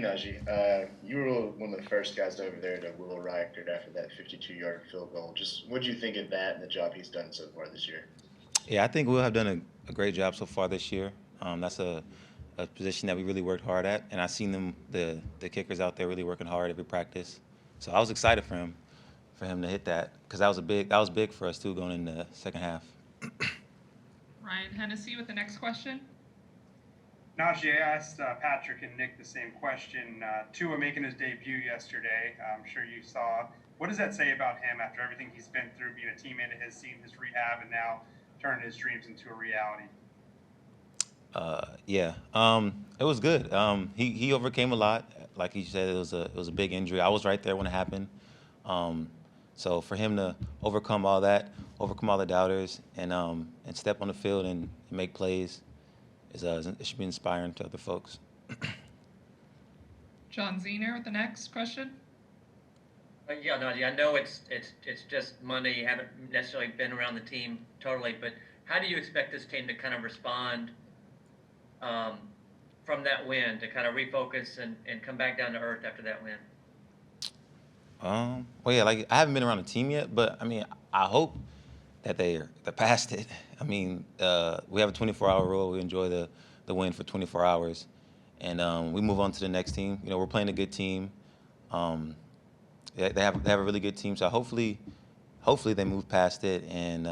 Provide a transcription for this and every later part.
Najee. You were one of the first guys over there to Will Record after that 52-yard field goal. Just what do you think of that and the job he's done so far this year? Yeah, I think Will have done a great job so far this year. That's a position that we really worked hard at, and I seen the kickers out there really working hard every practice. So I was excited for him to hit that because that was big for us too going in the second half. Ryan Hennessy with the next question. Najee, I asked Patrick and Nick the same question. Tua making his debut yesterday. I'm sure you saw. What does that say about him after everything he's been through, being a teammate of his, seeing his rehab, and now turning his dreams into a reality? Yeah, it was good. He overcame a lot. Like he said, it was a big injury. I was right there when it happened. So for him to overcome all that, overcome all the doubters, and step on the field and make plays, it should be inspiring to other folks. John Zener with the next question. Yeah, Najee, I know it's just Monday. You haven't necessarily been around the team totally, but how do you expect this team to kind of respond from that win, to kind of refocus and come back down to earth after that win? Well, yeah, like I haven't been around the team yet, but I mean, I hope that they're past it. I mean, we have a 24-hour rule. We enjoy the win for 24 hours, and we move on to the next team. You know, we're playing a good team. They have a really good team, so hopefully they move past it and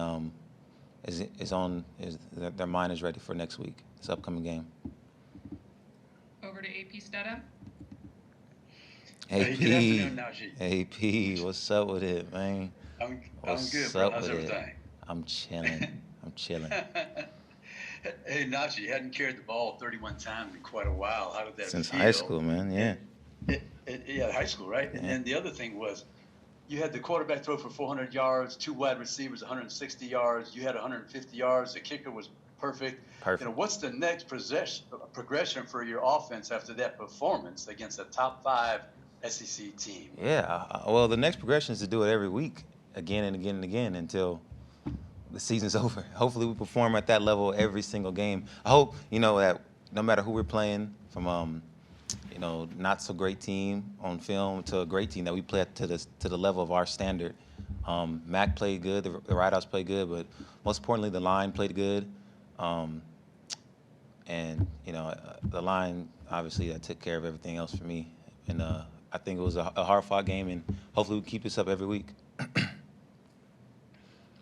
their mind is ready for next week, this upcoming game. Over to AP Stedham. AP, good afternoon, Najee. AP, what's up with it, man? I'm What's good, bro. up How's with it? everything? I'm chilling. I'm chilling. Hey, Najee, you hadn't carried the ball 31 times in quite a while. How did that Since feel? high school, man. Yeah. Yeah, high school, right? Yeah. And then the other thing was, you had the quarterback throw for 400 yards, two wide receivers 160 yards. You had 150 yards. The kicker was perfect. Perfect. You know, what's the next progression for your offense after that performance against a top 5 SEC team? Yeah. Well, the next progression is to do it every week, again and again and again, until the season's over. Hopefully, we perform at that level every single game. I hope that no matter who we're playing, from not so great team on film to a great team, that we play to the level of our standard. Mac played good, the wideouts played good, but most importantly, the line played good. And the line obviously that took care of everything else for me. And I think it was a hard-fought game, and hopefully we keep this up every week.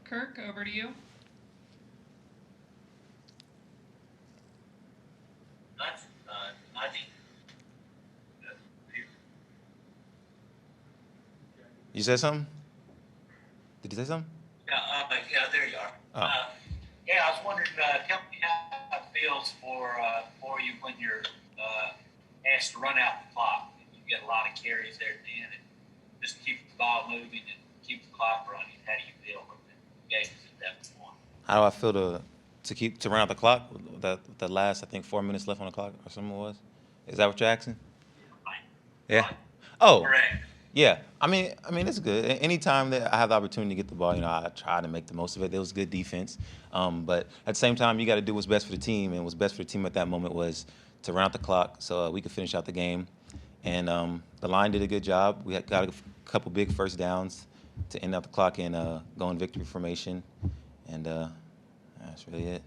Kirk, over to you. Najee. You said something? Did you say something? Yeah, there you are. Oh. Yeah, I was wondering, tell me how it feels for you when you're asked to run out the clock. You get a lot of carries there at the end, and just keep the ball moving and keep the clock running. How do you feel when the game is at that point? How do I feel to run out the clock? The last, I think, 4 minutes left on the clock or something it was. Is that what you're asking? Right. Yeah. Right. Oh. Correct. Yeah. I mean, it's good. Anytime that I have the opportunity to get the ball, I try to make the most of it. There was good defense, but at the same time, you got to do what's best for the team, and what's best for the team at that moment was to run out the clock so we could finish out the game. And the line did a good job. We got a couple big first downs to end out the clock and go in victory formation, and that's really it.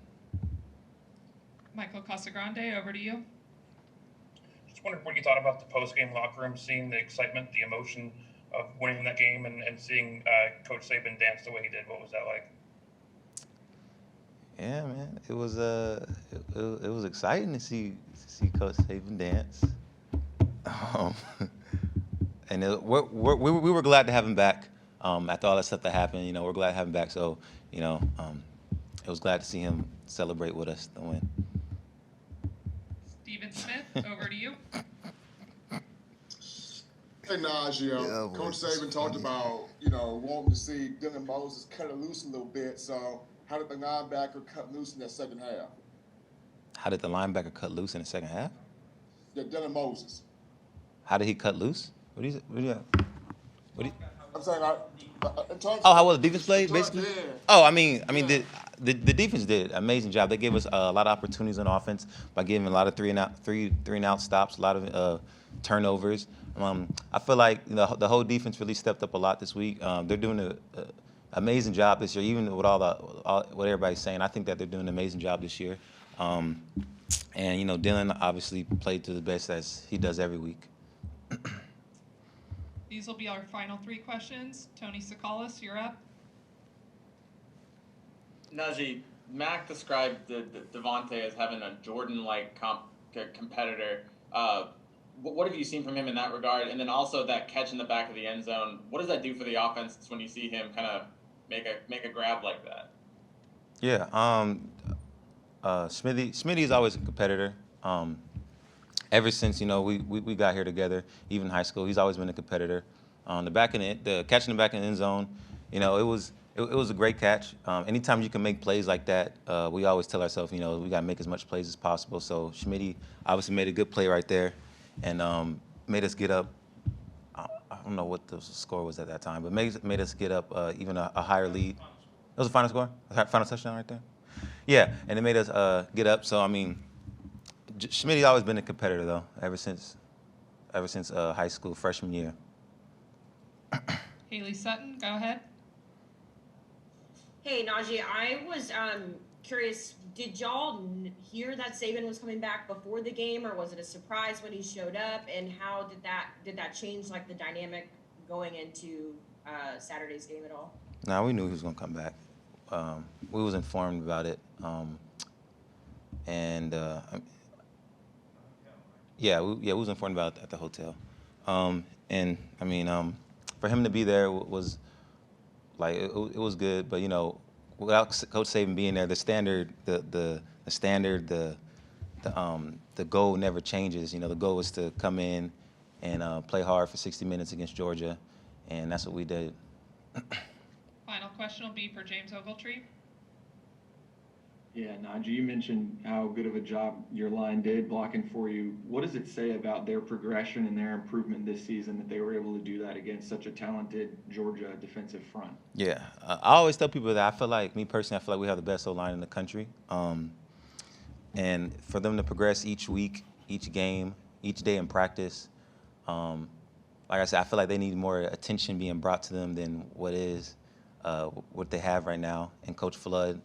Michael Casagrande, over to you. Just wondered what you thought about the post-game locker room, seeing the excitement, the emotion of winning that game, and seeing Coach Saban dance the way he did. What was that like? Yeah, man, it was exciting to see Coach Saban dance, and we were glad to have him back. After all that stuff that happened, we're glad to have him back. So, it was glad to see him celebrate with us the win. Stephen Smith, over to you. Hey, Najee, Coach Saban talked about, wanting to see Dylan Moses cut it loose a little bit. So how did the linebacker cut loose in that second half? How did the linebacker cut loose in the second half? Yeah, Dylan Moses. How did he cut loose? What do you? I'm saying, how well the defense played, basically? Yeah. Oh, I mean, Yeah. the defense did an amazing job. They gave us a lot of opportunities on offense by giving a lot of three and out stops, a lot of turnovers. I feel like the whole defense really stepped up a lot this week. They're doing an amazing job this year, even with what everybody's saying. I think that they're doing an amazing job this year. And Dylan obviously played to the best as he does every week. These will be our final 3 questions. Tony Sakalas, you're up. Najee, Mac described Devontae as having a Jordan-like competitor. What have you seen from him in that regard? And then also that catch in the back of the end zone. What does that do for the offense when you see him kind of make a grab like that? Yeah, Smitty's always a competitor. Ever since we got here together, even in high school, he's always been a competitor. The catch in the back of the end zone, it was a great catch. Anytime you can make plays like that, we always tell ourselves, we got to make as much plays as possible. So Schmitty obviously made a good play right there, and made us get up. I don't know what the score was at that time, but made us get up even a higher lead. That was the final score, final touchdown right there. Yeah, and it made us get up. So Schmitty's always been a competitor though, ever since high school, freshman year. Haley Sutton, go ahead. Hey, Najee, I was curious, did y'all hear that Saban was coming back before the game, or was it a surprise when he showed up? And how did that change the dynamic going into Saturday's game at all? No, we knew he was going to come back. We was informed about it. We was informed about it at the hotel. For him to be there was it was good, but without Coach Saban being there, the goal never changes. The goal is to come in and play hard for 60 minutes against Georgia, and that's what we did. Final question will be for James Ogletree. Yeah, Najee, you mentioned how good of a job your line did blocking for you. What does it say about their progression and their improvement this season that they were able to do that against such a talented Georgia defensive front? Yeah, I always tell people that I feel like we have the best O-line in the country. And for them to progress each week, each game, each day in practice, like I said, I feel like they need more attention being brought to them than what they have right now. And Coach Flood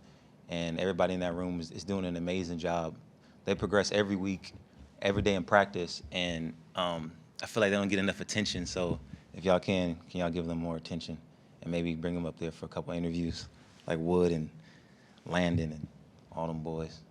and everybody in that room is doing an amazing job. They progress every week, every day in practice, and I feel like they don't get enough attention. So if y'all can y'all give them more attention and maybe bring them up there for a couple of interviews like Wood and Landon and all them boys.